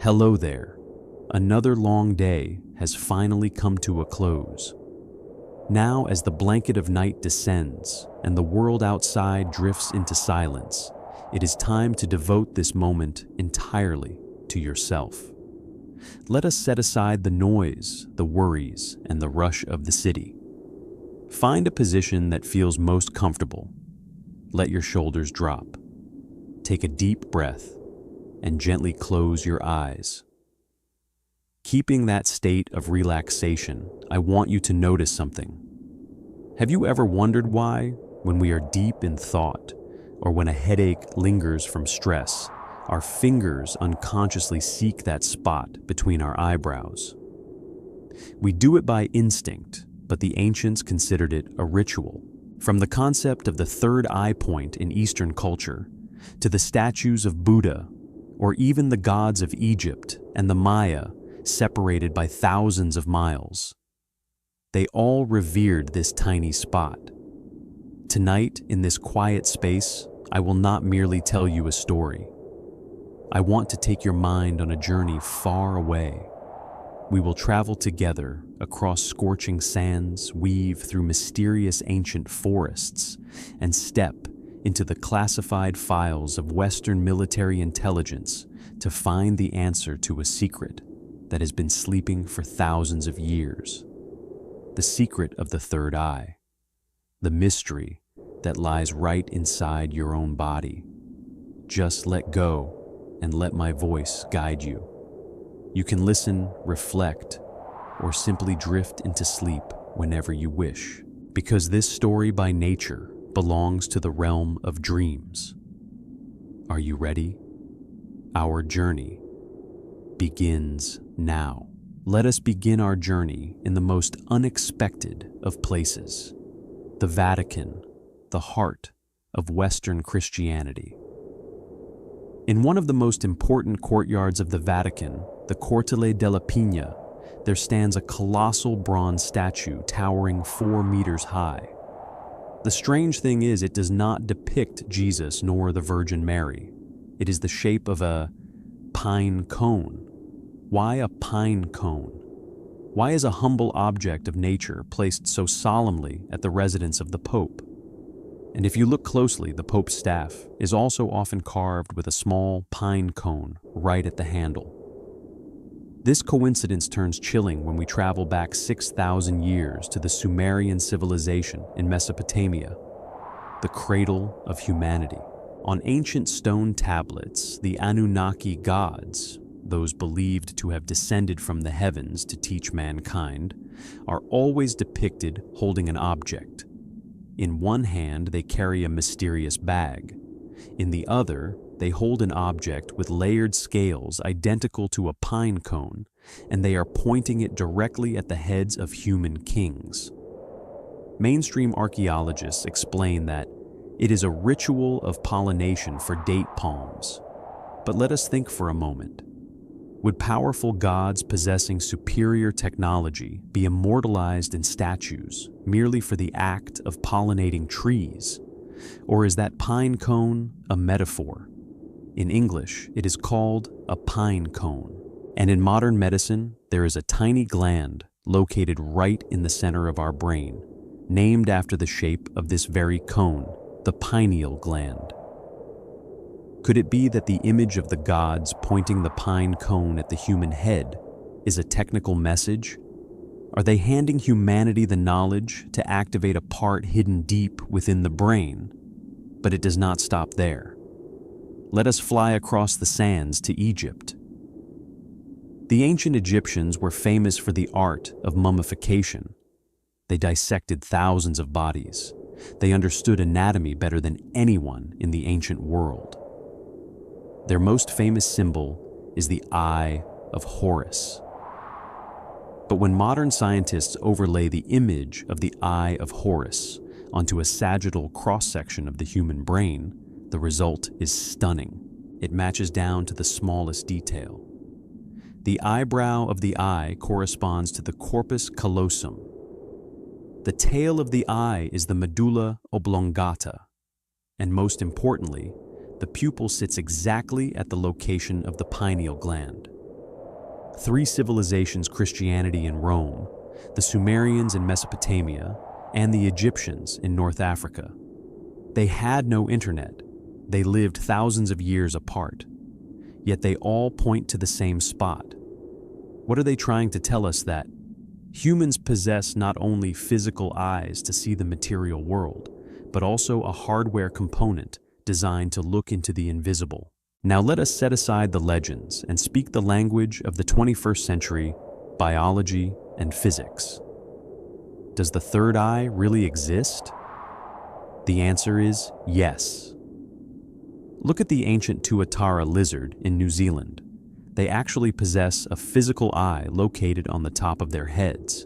Hello there. Another long day has finally come to a close. Now, as the blanket of night descends and the world outside drifts into silence, it is time to devote this moment entirely to yourself. Let us set aside the noise, the worries, and the rush of the city. Find a position that feels most comfortable. Let your shoulders drop. Take a deep breath and gently close your eyes. Keeping that state of relaxation, I want you to notice something. Have you ever wondered why, when we are deep in thought, or when a headache lingers from stress, our fingers unconsciously seek that spot between our eyebrows? We do it by instinct, but the ancients considered it a ritual. From the concept of the third eye point in Eastern culture, to the statues of Buddha, or even the gods of Egypt and the Maya, separated by thousands of miles. They all revered this tiny spot. Tonight, in this quiet space, I will not merely tell you a story. I want to take your mind on a journey far away. We will travel together across scorching sands, weave through mysterious ancient forests, and step into the classified files of Western military intelligence to find the answer to a secret that has been sleeping for thousands of years. The secret of the third eye, the mystery that lies right inside your own body. Just let go and let my voice guide you. You can listen, reflect, or simply drift into sleep whenever you wish, because this story by nature belongs to the realm of dreams. Are you ready? Our journey begins now. Let us begin our journey in the most unexpected of places, the Vatican, the heart of Western Christianity. In one of the most important courtyards of the Vatican, the Cortile della Pigna, there stands a colossal bronze statue towering 4 meters high. The strange thing is, it does not depict Jesus nor the Virgin Mary. It is the shape of a pine cone. Why a pine cone? Why is a humble object of nature placed so solemnly at the residence of the Pope? And if you look closely, the Pope's staff is also often carved with a small pine cone right at the handle. This coincidence turns chilling when we travel back 6,000 years to the Sumerian civilization in Mesopotamia, the cradle of humanity. On ancient stone tablets, the Anunnaki gods, those believed to have descended from the heavens to teach mankind, are always depicted holding an object. In one hand, they carry a mysterious bag. In the other, they hold an object with layered scales identical to a pine cone, and they are pointing it directly at the heads of human kings. Mainstream archaeologists explain that it is a ritual of pollination for date palms. But let us think for a moment. Would powerful gods possessing superior technology be immortalized in statues merely for the act of pollinating trees? Or is that pine cone a metaphor? In English, it is called a pine cone. And in modern medicine, there is a tiny gland located right in the center of our brain, named after the shape of this very cone, the pineal gland. Could it be that the image of the gods pointing the pine cone at the human head is a technical message? Are they handing humanity the knowledge to activate a part hidden deep within the brain? But it does not stop there. Let us fly across the sands to Egypt. The ancient Egyptians were famous for the art of mummification. They dissected thousands of bodies. They understood anatomy better than anyone in the ancient world. Their most famous symbol is the Eye of Horus. But when modern scientists overlay the image of the Eye of Horus onto a sagittal cross-section of the human brain, the result is stunning. It matches down to the smallest detail. The eyebrow of the eye corresponds to the corpus callosum. The tail of the eye is the medulla oblongata. And most importantly, the pupil sits exactly at the location of the pineal gland. Three civilizations: Christianity in Rome, the Sumerians in Mesopotamia, and the Egyptians in North Africa. They had no internet. They lived thousands of years apart. Yet they all point to the same spot. What are they trying to tell us? That humans possess not only physical eyes to see the material world, but also a hardware component designed to look into the invisible. Now let us set aside the legends and speak the language of the 21st century: biology and physics. Does the third eye really exist? The answer is yes. Look at the ancient tuatara lizard in New Zealand. They actually possess a physical eye located on the top of their heads.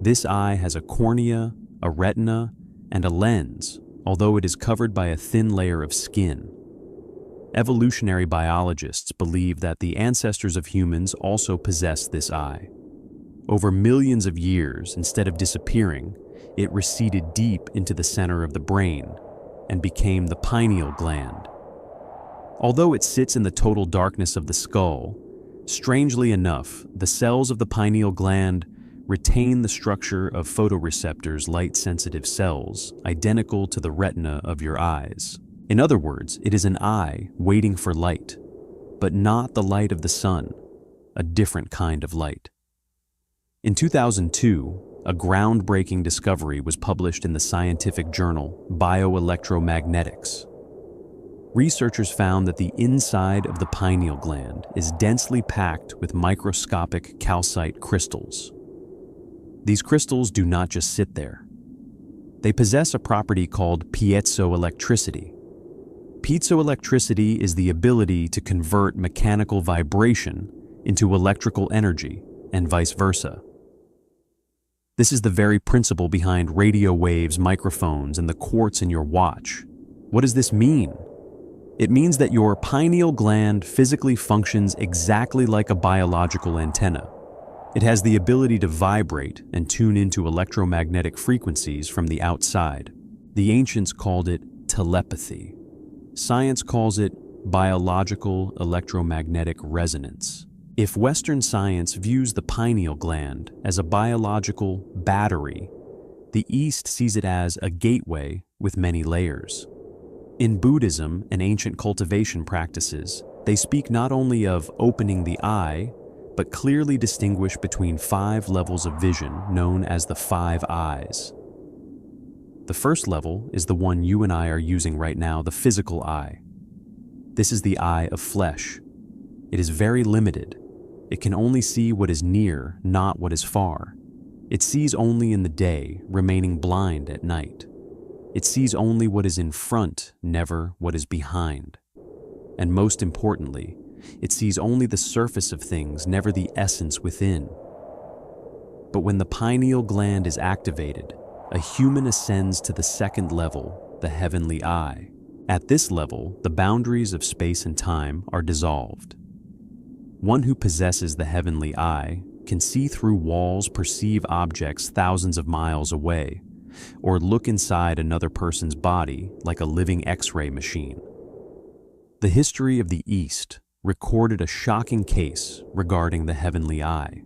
This eye has a cornea, a retina, and a lens, although it is covered by a thin layer of skin. Evolutionary biologists believe that the ancestors of humans also possess this eye. Over millions of years, instead of disappearing, it receded deep into the center of the brain and became the pineal gland. Although it sits in the total darkness of the skull, strangely enough, the cells of the pineal gland retain the structure of photoreceptors, light-sensitive cells, identical to the retina of your eyes. In other words, it is an eye waiting for light, but not the light of the sun, a different kind of light. In 2002, a groundbreaking discovery was published in the scientific journal Bioelectromagnetics. Researchers found that the inside of the pineal gland is densely packed with microscopic calcite crystals. These crystals do not just sit there. They possess a property called piezoelectricity. Piezoelectricity is the ability to convert mechanical vibration into electrical energy, and vice versa. This is the very principle behind radio waves, microphones, and the quartz in your watch. What does this mean? It means that your pineal gland physically functions exactly like a biological antenna. It has the ability to vibrate and tune into electromagnetic frequencies from the outside. The ancients called it telepathy. Science calls it biological electromagnetic resonance. If Western science views the pineal gland as a biological battery, the East sees it as a gateway with many layers. In Buddhism and ancient cultivation practices, they speak not only of opening the eye, but clearly distinguish between 5 levels of vision known as the 5 eyes. The first level is the one you and I are using right now, the physical eye. This is the eye of flesh. It is very limited. It can only see what is near, not what is far. It sees only in the day, remaining blind at night. It sees only what is in front, never what is behind. And most importantly, it sees only the surface of things, never the essence within. But when the pineal gland is activated, a human ascends to the second level, the heavenly eye. At this level, the boundaries of space and time are dissolved. One who possesses the heavenly eye can see through walls, perceive objects thousands of miles away, or look inside another person's body like a living X-ray machine. The history of the East recorded a shocking case regarding the heavenly eye.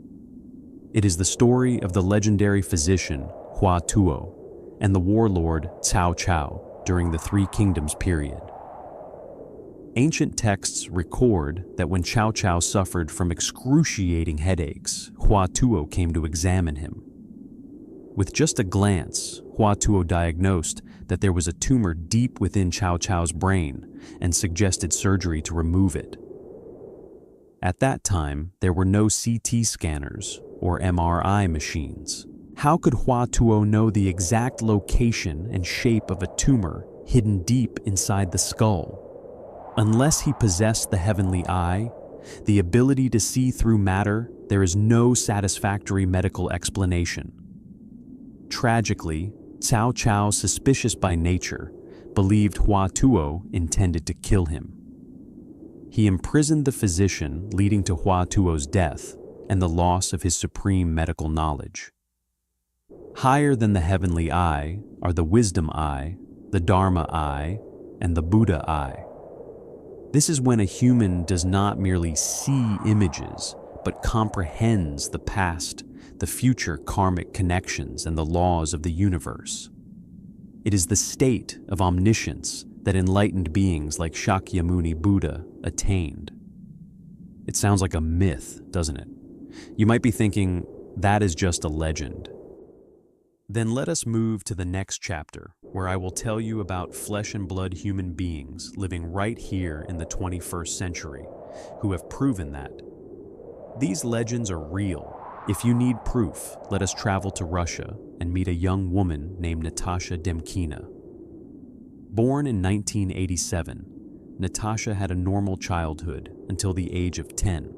It is the story of the legendary physician Hua Tuo and the warlord Cao Cao during the Three Kingdoms period. Ancient texts record that when Cao Cao suffered from excruciating headaches, Hua Tuo came to examine him. With just a glance, Hua Tuo diagnosed that there was a tumor deep within Cao Cao's brain and suggested surgery to remove it. At that time, there were no CT scanners or MRI machines. How could Hua Tuo know the exact location and shape of a tumor hidden deep inside the skull? Unless he possessed the heavenly eye, the ability to see through matter, there is no satisfactory medical explanation. Tragically, Cao Cao, suspicious by nature, believed Hua Tuo intended to kill him. He imprisoned the physician, leading to Hua Tuo's death and the loss of his supreme medical knowledge. Higher than the heavenly eye are the wisdom eye, the Dharma eye, and the Buddha eye. This is when a human does not merely see images, but comprehends the past, the future karmic connections, and the laws of the universe. It is the state of omniscience that enlightened beings like Shakyamuni Buddha attained. It sounds like a myth, doesn't it? You might be thinking, that is just a legend. Then let us move to the next chapter, where I will tell you about flesh and blood human beings living right here in the 21st century, who have proven that. These legends are real. If you need proof, let us travel to Russia and meet a young woman named Natasha Demkina. Born in 1987, Natasha had a normal childhood until the age of 10.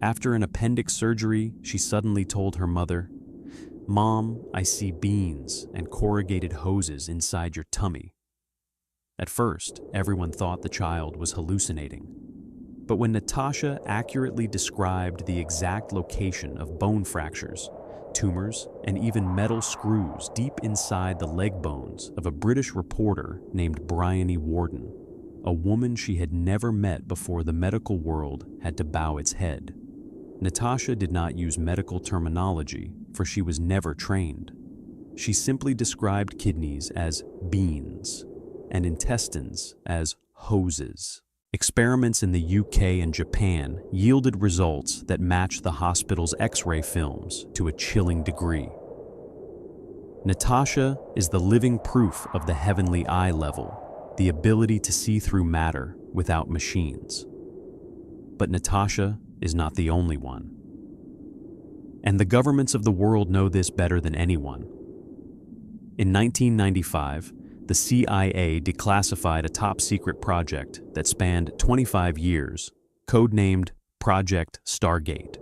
After an appendix surgery, she suddenly told her mother, "Mom, I see beans and corrugated hoses inside your tummy." At first, everyone thought the child was hallucinating. But when Natasha accurately described the exact location of bone fractures, tumors, and even metal screws deep inside the leg bones of a British reporter named Bryony Warden, a woman she had never met before the medical world had to bow its head. Natasha did not use medical terminology, for she was never trained. She simply described kidneys as beans and intestines as hoses. Experiments in the UK and Japan yielded results that matched the hospital's X-ray films to a chilling degree. Natasha is the living proof of the heavenly eye level, the ability to see through matter without machines. But Natasha is not the only one. And the governments of the world know this better than anyone. In 1995, the CIA declassified a top-secret project that spanned 25 years, codenamed Project Stargate.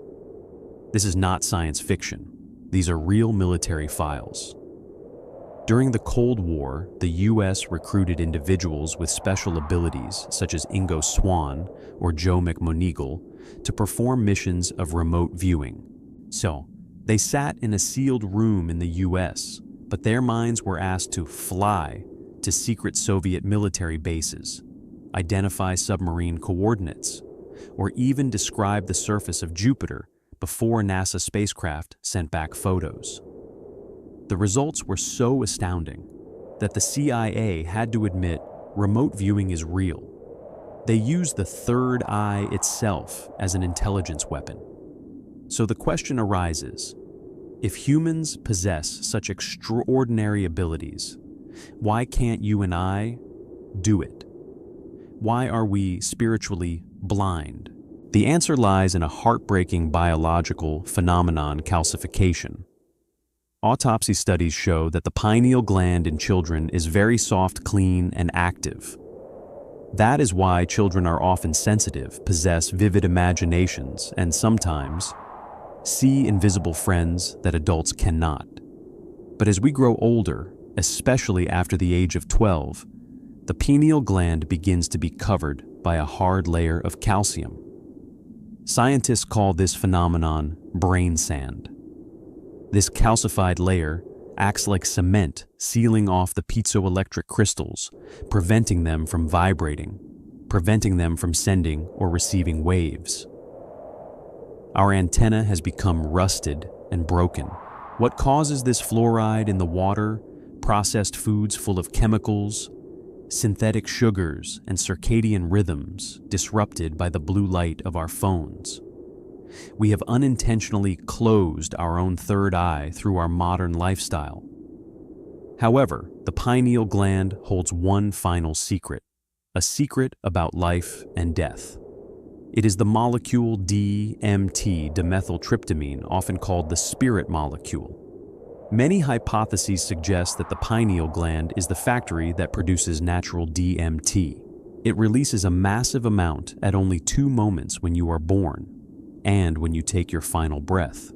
This is not science fiction. These are real military files. During the Cold War, the US recruited individuals with special abilities such as Ingo Swann or Joe McMoneagle to perform missions of remote viewing. So, they sat in a sealed room in the US, but their minds were asked to fly to secret Soviet military bases, identify submarine coordinates, or even describe the surface of Jupiter before NASA spacecraft sent back photos. The results were so astounding that the CIA had to admit remote viewing is real. They used the third eye itself as an intelligence weapon. So the question arises, if humans possess such extraordinary abilities, why can't you and I do it? Why are we spiritually blind? The answer lies in a heartbreaking biological phenomenon, calcification. Autopsy studies show that the pineal gland in children is very soft, clean, and active. That is why children are often sensitive, possess vivid imaginations, and sometimes see invisible friends that adults cannot. But as we grow older, especially after the age of 12, the pineal gland begins to be covered by a hard layer of calcium. Scientists call this phenomenon brain sand. This calcified layer acts like cement, sealing off the piezoelectric crystals, preventing them from vibrating, preventing them from sending or receiving waves. Our antenna has become rusted and broken. What causes this? Fluoride in the water, processed foods full of chemicals, synthetic sugars, and circadian rhythms disrupted by the blue light of our phones. We have unintentionally closed our own third eye through our modern lifestyle. However, the pineal gland holds one final secret, a secret about life and death. It is the molecule DMT, dimethyltryptamine, often called the spirit molecule. Many hypotheses suggest that the pineal gland is the factory that produces natural DMT. It releases a massive amount at only 2 moments when you are born and when you take your final breath.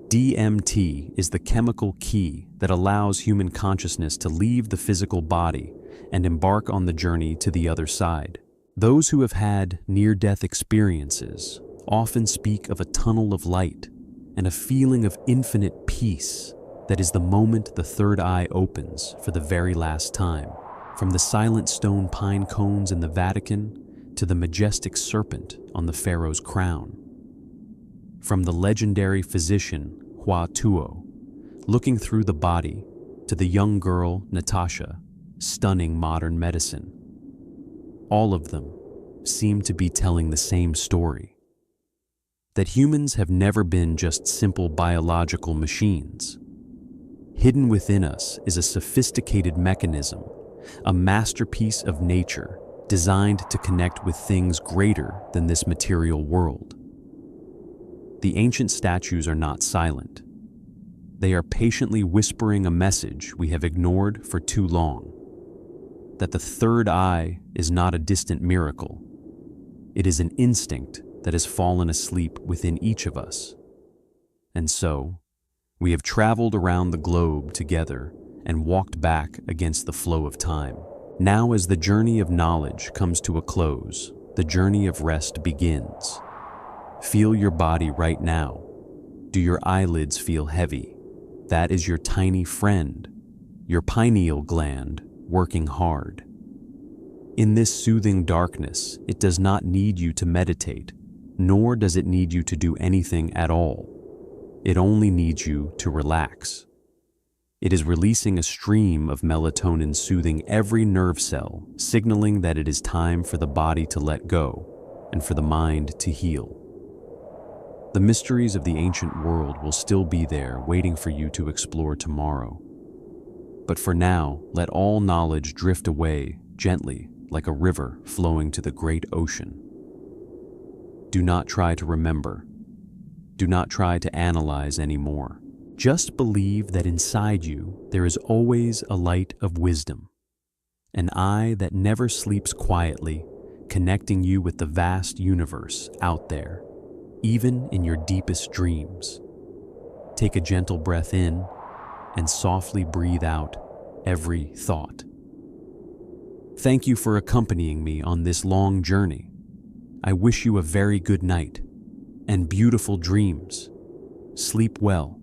DMT is the chemical key that allows human consciousness to leave the physical body and embark on the journey to the other side. Those who have had near-death experiences often speak of a tunnel of light and a feeling of infinite peace that is the moment the third eye opens for the very last time. From the silent stone pine cones in the Vatican to the majestic serpent on the pharaoh's crown, From the legendary physician Hua Tuo, looking through the body, to the young girl Natasha, stunning modern medicine. All of them seem to be telling the same story. That humans have never been just simple biological machines. Hidden within us is a sophisticated mechanism, a masterpiece of nature designed to connect with things greater than this material world. The ancient statues are not silent. They are patiently whispering a message we have ignored for too long. That the third eye is not a distant miracle. It is an instinct that has fallen asleep within each of us. And so, we have traveled around the globe together and walked back against the flow of time. Now, as the journey of knowledge comes to a close, the journey of rest begins. Feel your body right now. Do your eyelids feel heavy? That is your tiny friend, your pineal gland, working hard. In this soothing darkness, it does not need you to meditate, nor does it need you to do anything at all. It only needs you to relax. It is releasing a stream of melatonin soothing every nerve cell, signaling that it is time for the body to let go and for the mind to heal. The mysteries of the ancient world will still be there waiting for you to explore tomorrow. But for now, let all knowledge drift away gently like a river flowing to the great ocean. Do not try to remember. Do not try to analyze anymore. Just believe that inside you there is always a light of wisdom, an eye that never sleeps quietly, connecting you with the vast universe out there, even in your deepest dreams. Take a gentle breath in and softly breathe out every thought. Thank you for accompanying me on this long journey. I wish you a very good night and beautiful dreams. Sleep well.